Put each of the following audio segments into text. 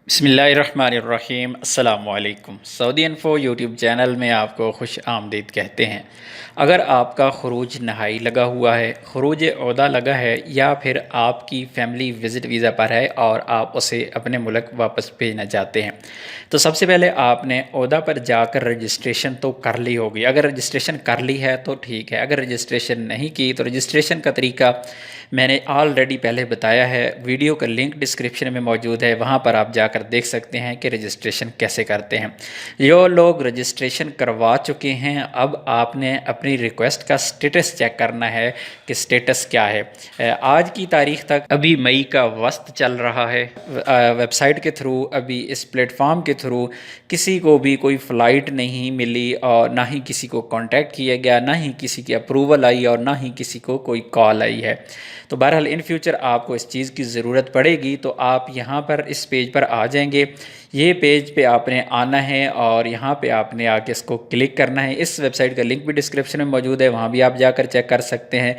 بسم اللہ الرحمن الرحیم۔ السلام علیکم۔ سعودی انفو یوٹیوب چینل میں آپ کو خوش آمدید کہتے ہیں۔ اگر آپ کا خروج نہائی لگا ہوا ہے، خروج عہدہ لگا ہے، یا پھر آپ کی فیملی وزٹ ویزا پر ہے اور آپ اسے اپنے ملک واپس بھیجنا چاہتے ہیں، تو سب سے پہلے آپ نے عہدہ پر جا کر رجسٹریشن تو کر لی ہوگی۔ اگر رجسٹریشن کر لی ہے تو ٹھیک ہے، اگر رجسٹریشن نہیں کی تو رجسٹریشن کا طریقہ میں نے آلریڈی پہلے بتایا ہے، ویڈیو کا لنک ڈسکرپشن میں موجود ہے، وہاں پر آپ جا کر دیکھ سکتے ہیں کہ رجسٹریشن کیسے کرتے ہیں۔ جو لوگ رجسٹریشن کروا چکے ہیں، اب آپ نے اپنی ریکویسٹ کا سٹیٹس چیک کرنا ہے کہ سٹیٹس کیا ہے۔ آج کی تاریخ تک ابھی مئی کا وسط چل رہا ہے، ویب سائٹ کے تھرو، ابھی اس پلیٹ فارم کے تھرو کسی کو بھی کوئی فلائٹ نہیں ملی، اور نہ ہی کسی کو کانٹیکٹ کیا گیا، نہ ہی کسی کی اپروول آئی، اور نہ ہی کسی کو کوئی کال آئی ہے۔ تو بہرحال ان فیوچر آپ کو اس چیز کی ضرورت پڑے گی، تو آپ یہاں پر اس پیج پر آ جائیں گے۔ یہ پیج پہ آپ نے آنا ہے اور یہاں پہ آپ نے آ کے اس کو کلک کرنا ہے۔ اس ویب سائٹ کا لنک بھی ڈسکرپشن میں موجود ہے، وہاں بھی آپ جا کر چیک کر سکتے ہیں۔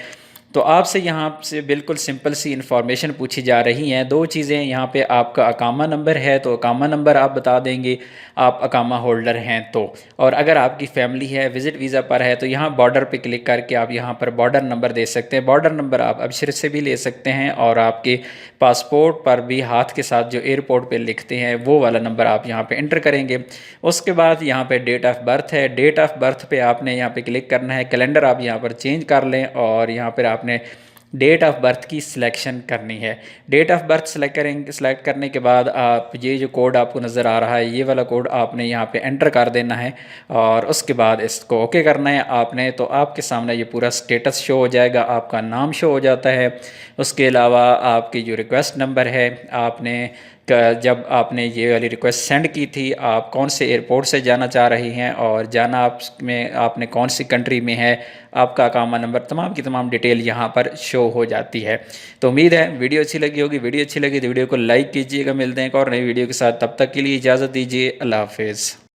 تو آپ سے یہاں سے بالکل سمپل سی انفارمیشن پوچھی جا رہی ہیں، دو چیزیں یہاں پہ۔ آپ کا اقامہ نمبر ہے تو اقامہ نمبر آپ بتا دیں گے، آپ اقامہ ہولڈر ہیں تو، اور اگر آپ کی فیملی ہے وزٹ ویزا پر ہے تو یہاں بارڈر پہ کلک کر کے آپ یہاں پر بارڈر نمبر دے سکتے ہیں۔ بارڈر نمبر آپ ابشر سے بھی لے سکتے ہیں، اور آپ کے پاسپورٹ پر بھی ہاتھ کے ساتھ جو ایئرپورٹ پہ لکھتے ہیں وہ والا نمبر آپ یہاں پہ انٹر کریں گے۔ اس کے بعد یہاں پہ ڈیٹ آف برتھ ہے، ڈیٹ آف برتھ پہ آپ نے یہاں پہ کلک کرنا ہے۔ کیلنڈر آپ یہاں پر چینج کر لیں، اور یہاں پر آپ نے ڈیٹ آف برتھ کی سلیکشن کرنی ہے۔ ڈیٹ آف برتھ سلیکٹ کرنے کے بعد آپ یہ جو کوڈ آپ کو نظر آ رہا ہے، یہ والا کوڈ آپ نے یہاں پہ انٹر کر دینا ہے، اور اس کے بعد اس کو اوکے کرنا ہے آپ نے۔ تو آپ کے سامنے یہ پورا سٹیٹس شو ہو جائے گا، آپ کا نام شو ہو جاتا ہے۔ اس کے علاوہ آپ کی جو ریکویسٹ نمبر ہے، آپ نے جب آپ نے یہ والی ریکویسٹ سینڈ کی تھی، آپ کون سے ایئرپورٹ سے جانا چاہ رہی ہیں، اور جانا آپ نے کون سی کنٹری میں ہے، آپ کا اقامہ نمبر، تمام کی تمام ڈیٹیل یہاں پر شو ہو جاتی ہے۔ تو امید ہے ویڈیو اچھی لگی ہوگی۔ ویڈیو اچھی لگی تو ویڈیو کو لائک کیجیے گا۔ ملتے ہیں ایک اور نئی ویڈیو کے ساتھ، تب تک کے لیے اجازت دیجیے۔ اللہ حافظ۔